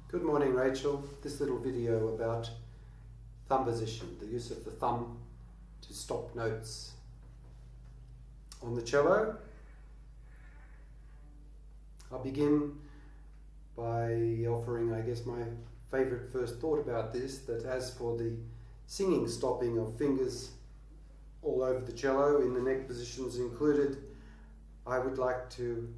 Good morning, Rachel. This little video about thumb position, the use of the thumb to stop notes on the cello. I'll begin by offering, I guess, my favourite first thought about this, that as for the singing stopping of fingers all over the cello, in the neck positions included, I would like to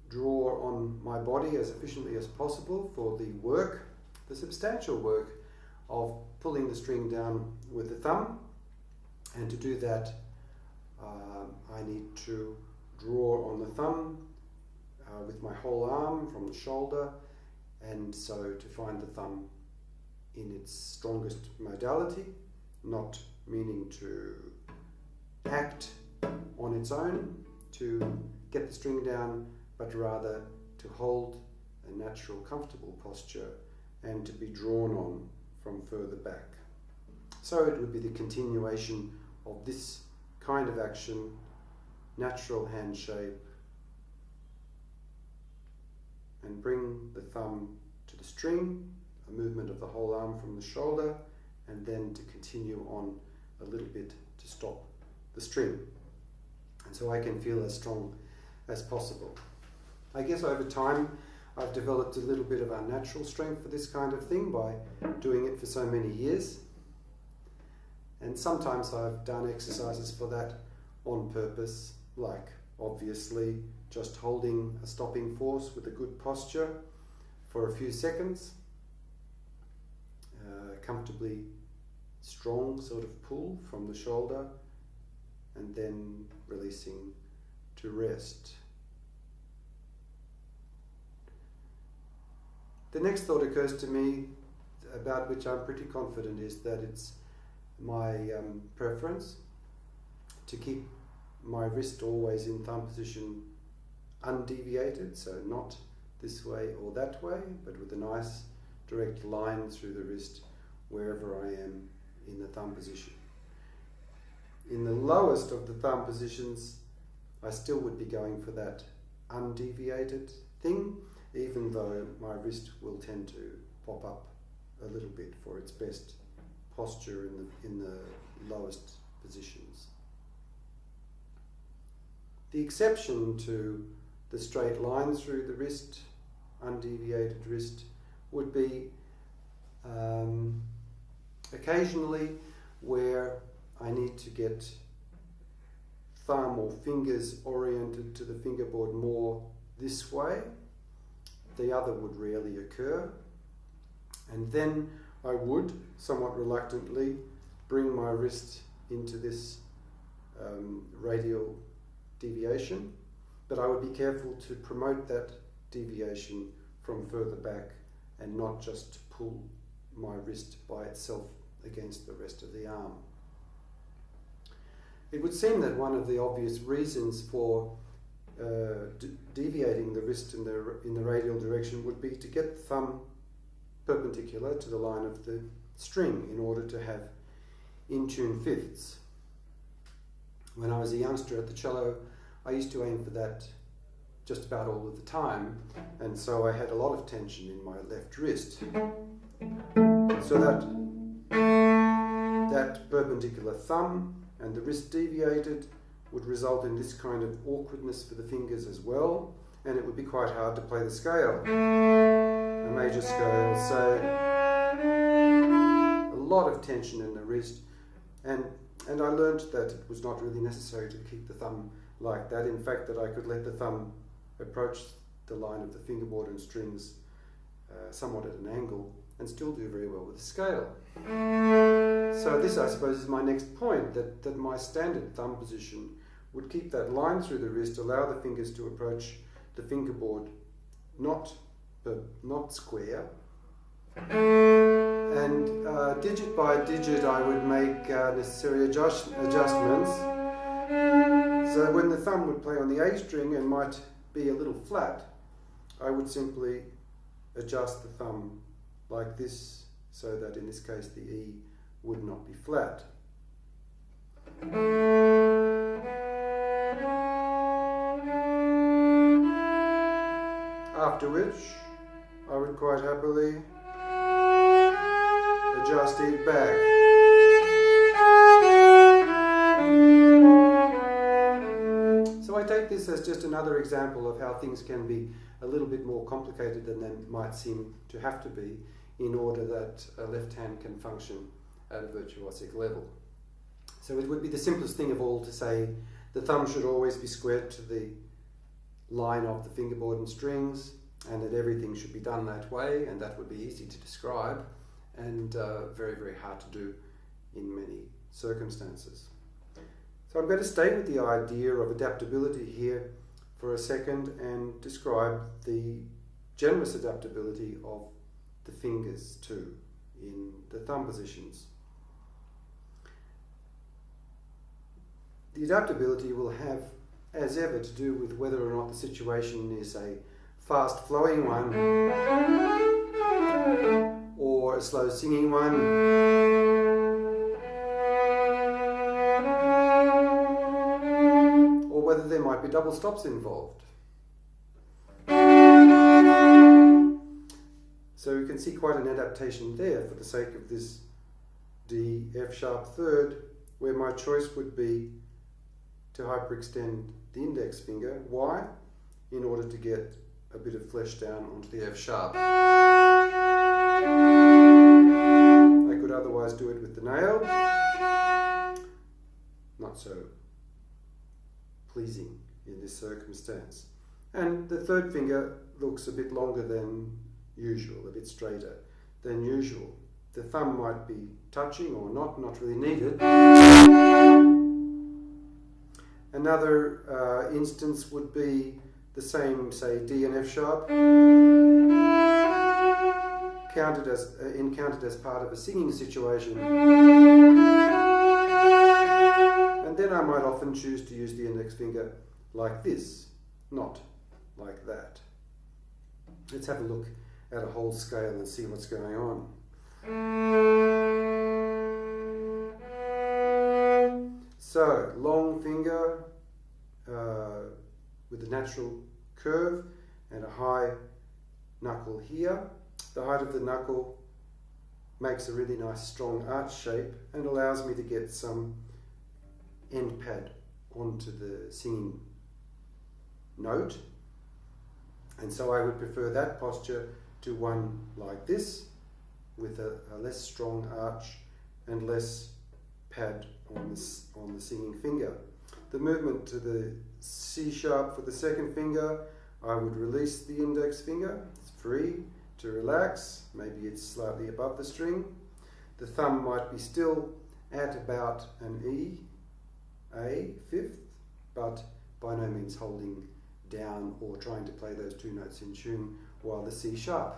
draw on my body as efficiently as possible for the work, the substantial work of pulling the string down with the thumb. And to do that, I need to draw on the thumb with my whole arm from the shoulder, and so to find the thumb in its strongest modality, not meaning to act on its own to get the string down, but rather to hold a natural, comfortable posture and to be drawn on from further back. So it would be the continuation of this kind of action, natural hand shape, and bring the thumb to the string, a movement of the whole arm from the shoulder, and then to continue on a little bit to stop the string. And so I can feel as strong as possible. I guess over time I've developed a little bit of unnatural strength for this kind of thing by doing it for so many years. And sometimes I've done exercises for that on purpose, like obviously just holding a stopping force with a good posture for a few seconds, comfortably strong sort of pull from the shoulder, and then releasing to rest. The next thought occurs to me, about which I'm pretty confident, is that it's my preference to keep my wrist always in thumb position undeviated, so not this way or that way, but with a nice direct line through the wrist wherever I am in the thumb position. In the lowest of the thumb positions, I still would be going for that undeviated thing, even though my wrist will tend to pop up a little bit for its best posture in the lowest positions. The exception to the straight line through the wrist, undeviated wrist, would be occasionally where I need to get thumb or fingers oriented to the fingerboard more this way. The other would rarely occur, and then I would, somewhat reluctantly, bring my wrist into this radial deviation, but I would be careful to promote that deviation from further back and not just to pull my wrist by itself against the rest of the arm. It would seem that one of the obvious reasons for deviating the wrist in the radial direction would be to get the thumb perpendicular to the line of the string in order to have in-tune fifths. When I was a youngster at the cello, I used to aim for that just about all of the time, and so I had a lot of tension in my left wrist. So that perpendicular thumb and the wrist deviated would result in this kind of awkwardness for the fingers as well, and it would be quite hard to play the scale, a major scale, so a lot of tension in the wrist, and I learned that it was not really necessary to keep the thumb like that. In fact, that I could let the thumb approach the line of the fingerboard and strings somewhat at an angle and still do very well with the scale. So this, I suppose, is my next point, that my standard thumb position would keep that line through the wrist, allow the fingers to approach the fingerboard not square, and digit by digit I would make necessary adjustments. So when the thumb would play on the A string and might be a little flat, I would simply adjust the thumb like this, so that in this case the E would not be flat. After which I would quite happily adjust it back. So I take this as just another example of how things can be a little bit more complicated than they might seem to have to be in order that a left hand can function at a virtuosic level. So it would be the simplest thing of all to say the thumb should always be squared to the line of the fingerboard and strings, and that everything should be done that way, and that would be easy to describe and very, very hard to do in many circumstances. So I'm going to stay with the idea of adaptability here for a second and describe the generous adaptability of the fingers too in the thumb positions. The adaptability will have, as ever, to do with whether or not the situation is a fast flowing one or a slow singing one, or whether there might be double stops involved. So you can see quite an adaptation there for the sake of this D, F sharp third, where my choice would be to hyperextend the index finger. Why? In order to get a bit of flesh down onto the F sharp. I could otherwise do it with the nail. Not so pleasing in this circumstance. And the third finger looks a bit longer than usual, a bit straighter than usual. The thumb might be touching or not really needed. Another instance would be the same, say, D and F sharp, encountered as part of a singing situation. And then I might often choose to use the index finger like this, not like that. Let's have a look at a whole scale and see what's going on. So, long finger with a natural curve and a high knuckle here. The height of the knuckle makes a really nice strong arch shape and allows me to get some end pad onto the singing note. And so I would prefer that posture to one like this, with a less strong arch and less pad on the singing finger. The movement to the C sharp for the second finger, I would release the index finger. It's free to relax. Maybe it's slightly above the string. The thumb might be still at about an E, A, fifth, but by no means holding down or trying to play those two notes in tune while the C sharp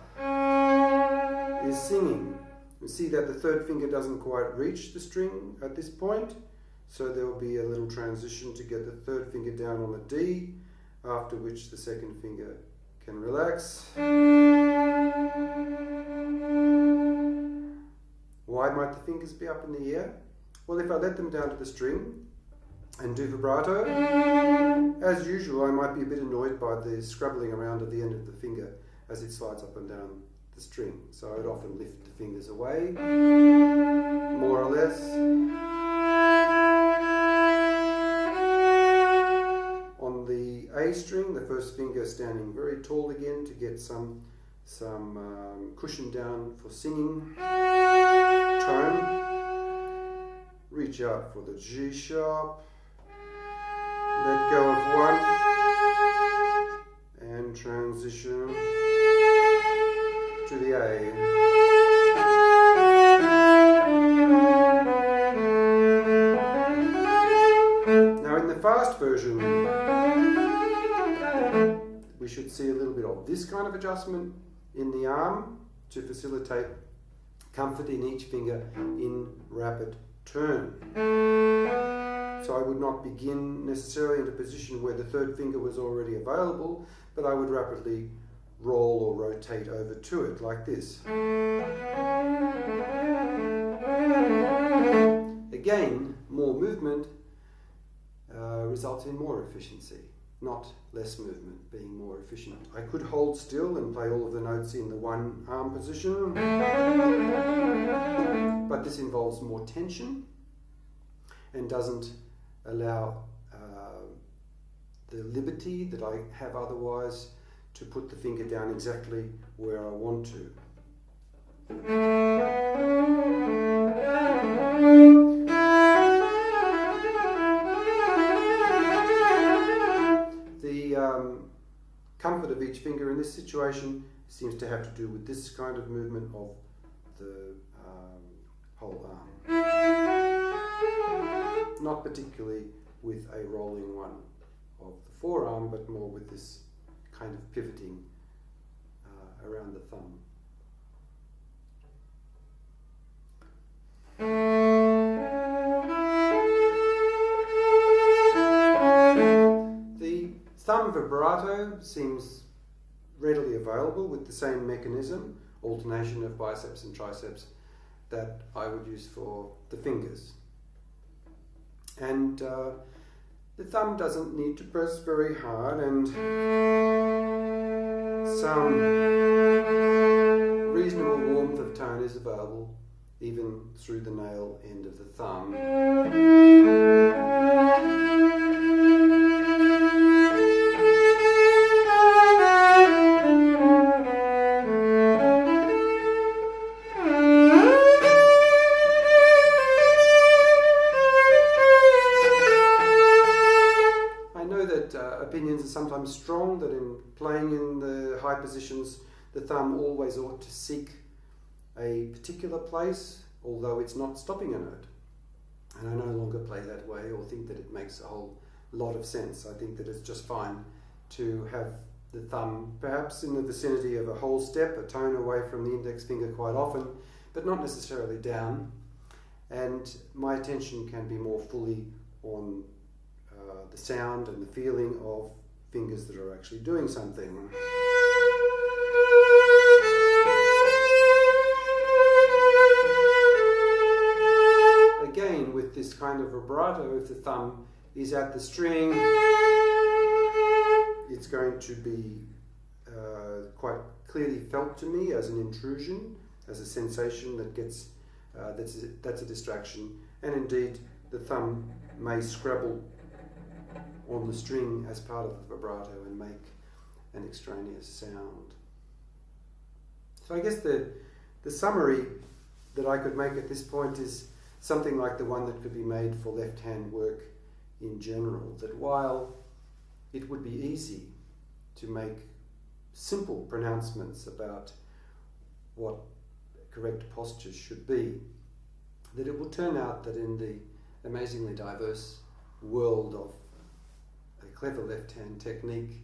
is singing. You see that the third finger doesn't quite reach the string at this point, so there will be a little transition to get the third finger down on the D, after which the second finger can relax. Why might the fingers be up in the air? Well, if I let them down to the string and do vibrato, as usual, I might be a bit annoyed by the scrubbling around at the end of the finger as it slides up and down the string. So I would often lift the fingers away, more or less. On the A string, the first finger standing very tall again to get some cushion down for singing tone. Reach out for the G sharp. Let go of one and transition to the A. Now in the fast version, we should see a little bit of this kind of adjustment in the arm to facilitate comfort in each finger in rapid turn. So I would not begin necessarily in a position where the third finger was already available, but I would rapidly roll or rotate over to it like this. Again, more movement results in more efficiency. not less movement, being more efficient. I could hold still and play all of the notes in the one arm position, but this involves more tension and doesn't allow the liberty that I have otherwise to put the finger down exactly where I want to. The comfort of each finger in this situation seems to have to do with this kind of movement of the whole arm. Not particularly with a rolling one of the forearm, but more with this kind of pivoting around the thumb. The thumb vibrato seems readily available with the same mechanism, alternation of biceps and triceps, that I would use for the fingers. And the thumb doesn't need to press very hard, and some reasonable warmth of tone is available even through the nail end of the thumb. Opinions are sometimes strong that in playing in the high positions, the thumb always ought to seek a particular place, although it's not stopping a note. And I no longer play that way or think that it makes a whole lot of sense. I think that it's just fine to have the thumb perhaps in the vicinity of a whole step, a tone away from the index finger quite often, but not necessarily down. And my attention can be more fully on the sound and the feeling of fingers that are actually doing something. Again, with this kind of vibrato, if the thumb is at the string, it's going to be quite clearly felt to me as an intrusion, as a sensation that gets that's a distraction, and indeed the thumb may scrabble on the string as part of the vibrato and make an extraneous sound. So I guess the summary that I could make at this point is something like the one that could be made for left-hand work in general, that while it would be easy to make simple pronouncements about what correct postures should be, that it will turn out that in the amazingly diverse world of a clever left-hand technique,